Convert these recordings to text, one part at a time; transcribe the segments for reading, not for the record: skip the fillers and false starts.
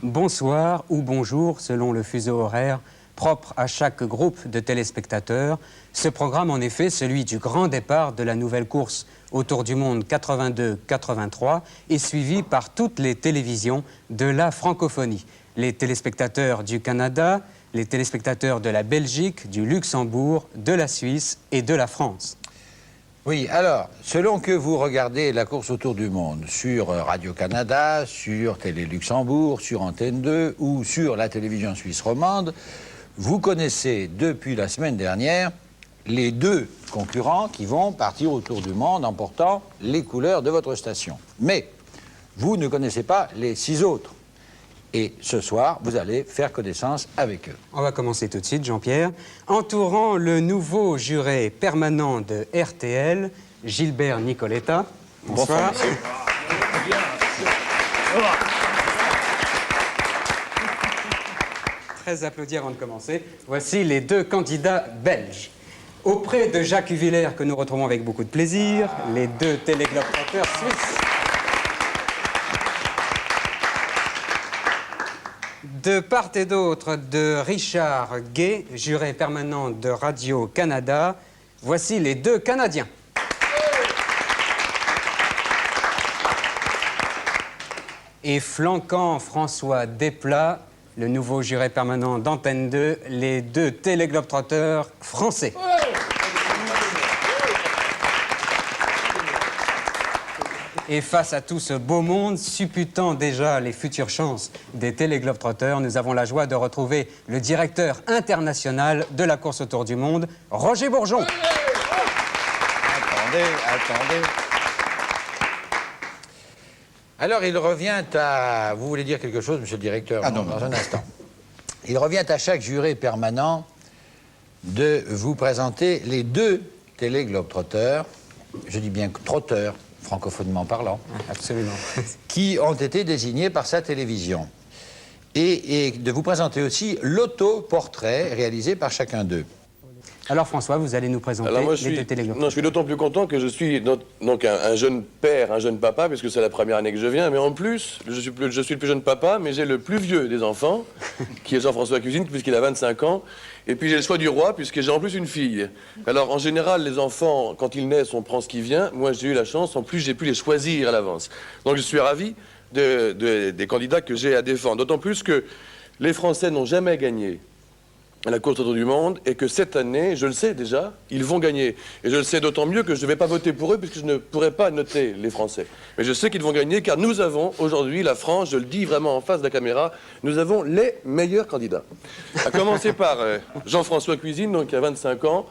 Bonsoir ou bonjour selon le fuseau horaire propre à chaque groupe de téléspectateurs. Ce programme, en effet, celui du grand départ de la nouvelle course autour du monde 82-83, est suivi par toutes les télévisions de la francophonie. Les téléspectateurs du Canada, les téléspectateurs de la Belgique, du Luxembourg, de la Suisse et de la France. Oui, alors, selon que vous regardez la course autour du monde sur Radio-Canada, sur Télé-Luxembourg, sur Antenne 2 ou sur la télévision suisse romande, vous connaissez depuis la semaine dernière les deux concurrents qui vont partir autour du monde en portant les couleurs de votre station. Mais vous ne connaissez pas les 6 autres. Et ce soir, vous allez faire connaissance avec eux. On va commencer tout de suite, Jean-Pierre. Entourant le nouveau juré permanent de RTL, Gilbert Nicoletta. Bonsoir. Bonsoir, Très applaudi avant de commencer. Voici les deux candidats belges. Auprès de Jacques Huvillers, que nous retrouvons avec beaucoup de plaisir, les deux télégloboteurs suisses. De part et d'autre de Richard Gay, juré permanent de Radio-Canada, voici les deux Canadiens. Et flanquant François Desplat, le nouveau juré permanent d'Antenne 2, les deux télégloboteurs français. Et face à tout ce beau monde, supputant déjà les futures chances des télégloboteurs, nous avons la joie de retrouver le directeur international de la course autour du monde, Roger Bourgeon. Attendez. Alors, il revient à... Vous voulez dire quelque chose, monsieur le directeur? Ah non, dans un instant. Il revient à chaque juré permanent de vous présenter les deux télégloboteurs, je dis bien trotteurs, francophonement parlant, Absolument. qui ont été désignés par sa télévision. Et de vous présenter aussi l'autoportrait réalisé par chacun d'eux. Alors François, vous allez nous présenter Alors moi, les deux télégloboteurs. je suis d'autant plus content que je suis donc un jeune père, un jeune papa, puisque c'est la première année que je viens. Mais en plus, je suis le plus jeune papa, mais j'ai le plus vieux des enfants, qui est Jean-François Cuisine, puisqu'il a 25 ans. Et puis j'ai le choix du roi, puisque j'ai en plus une fille. Alors en général, les enfants, quand ils naissent, on prend ce qui vient. Moi, j'ai eu la chance, en plus, j'ai pu les choisir à l'avance. Donc je suis ravi des candidats que j'ai à défendre. D'autant plus que les Français n'ont jamais gagné à la course autour du monde, et que cette année, je le sais déjà, ils vont gagner. Et je le sais d'autant mieux que je ne vais pas voter pour eux, puisque je ne pourrai pas noter les Français. Mais je sais qu'ils vont gagner, car nous avons aujourd'hui, la France, je le dis vraiment en face de la caméra, nous avons les meilleurs candidats. À commencer par Jean-François Cuisine, donc qui a 25 ans,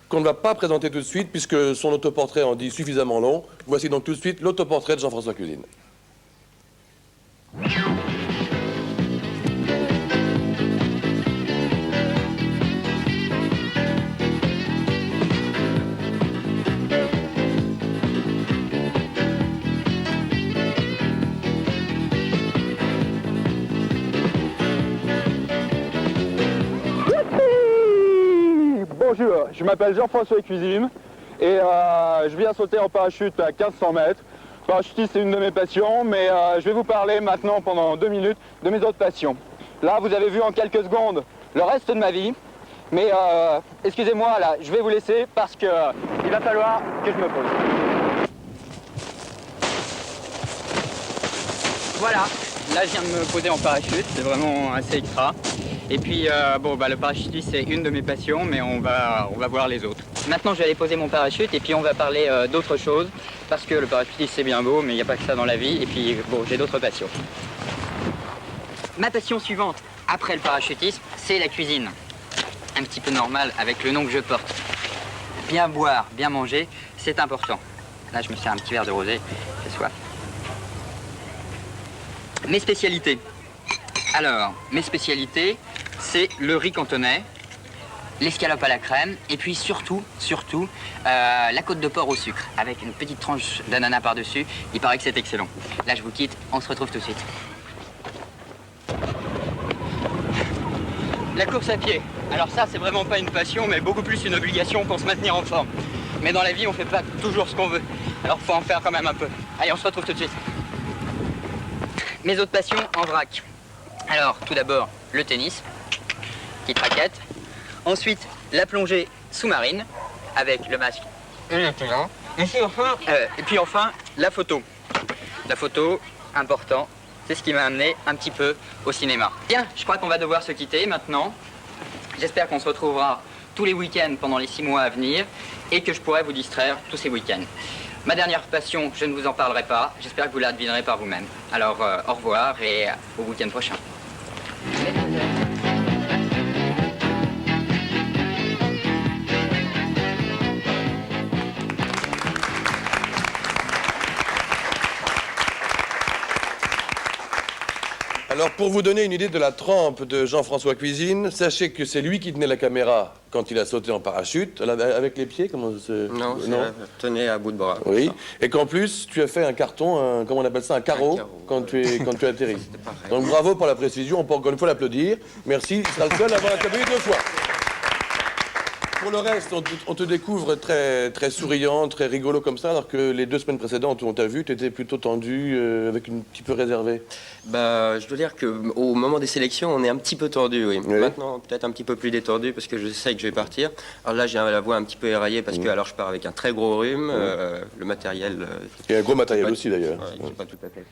qu'on ne va pas présenter tout de suite, puisque son autoportrait en dit suffisamment long. Voici donc tout de suite l'autoportrait de Jean-François Cuisine. Bonjour, je m'appelle Jean-François Cuisine et je viens sauter en parachute à 1500 mètres. Parachutisme, c'est une de mes passions, mais je vais vous parler maintenant pendant 2 minutes de mes autres passions. Là, vous avez vu en quelques secondes le reste de ma vie, mais excusez-moi, là, je vais vous laisser parce que il va falloir que je me pose. Voilà, là je viens de me poser en parachute, c'est vraiment assez extra. Et puis, le parachutisme, c'est une de mes passions, mais on va voir les autres. Maintenant, je vais aller poser mon parachute et puis on va parler d'autres choses, parce que le parachutisme, c'est bien beau, mais il n'y a pas que ça dans la vie. Et puis, bon, j'ai d'autres passions. Ma passion suivante, après le parachutisme, c'est la cuisine. Un petit peu normal, avec le nom que je porte. Bien boire, bien manger, c'est important. Là, je me sers un petit verre de rosé, j'ai soif. Mes spécialités. Alors, mes spécialités, c'est le riz cantonais, l'escalope à la crème, et puis surtout, la côte de porc au sucre, avec une petite tranche d'ananas par-dessus. Il paraît que c'est excellent. Là, je vous quitte, on se retrouve tout de suite. La course à pied. Alors ça, c'est vraiment pas une passion, mais beaucoup plus une obligation pour se maintenir en forme. Mais dans la vie, on fait pas toujours ce qu'on veut. Alors faut en faire quand même un peu. Allez, on se retrouve tout de suite. Mes autres passions en vrac. Alors, tout d'abord, le tennis, petite raquette. Ensuite, la plongée sous-marine, avec le masque et le tenant. Et puis enfin, la photo. La photo, important, c'est ce qui m'a amené un petit peu au cinéma. Bien, je crois qu'on va devoir se quitter maintenant. J'espère qu'on se retrouvera tous les week-ends pendant les 6 mois à venir et que je pourrai vous distraire tous ces week-ends. Ma dernière passion, je ne vous en parlerai pas. J'espère que vous la devinerez par vous-même. Alors, au revoir et au week-end prochain. Alors, pour vous donner une idée de la trempe de Jean-François Cuisine, sachez que c'est lui qui tenait la caméra quand il a sauté en parachute. Avec les pieds, comment c'est... Non, tenez à bout de bras. Oui, et qu'en plus, tu as fait un carton, comment on appelle ça, un carreau, quand tu atterris. Donc bravo pour la précision, on peut encore une fois l'applaudir. Merci, il sera le seul à avoir accompagné 2 fois. Pour le reste, on te découvre très, très souriant, très rigolo comme ça, alors que les 2 semaines précédentes où on t'a vu, tu étais plutôt tendu, avec un petit peu réservé. Bah, je dois dire qu'au moment des sélections, on est un petit peu tendu, oui. Maintenant, peut-être un petit peu plus détendu parce que je sais que je vais partir. Alors là, j'ai la voix un petit peu éraillée parce que alors je pars avec un très gros rhume, le matériel... Et un gros matériel aussi, d'ailleurs. Ouais, pas tout à fait.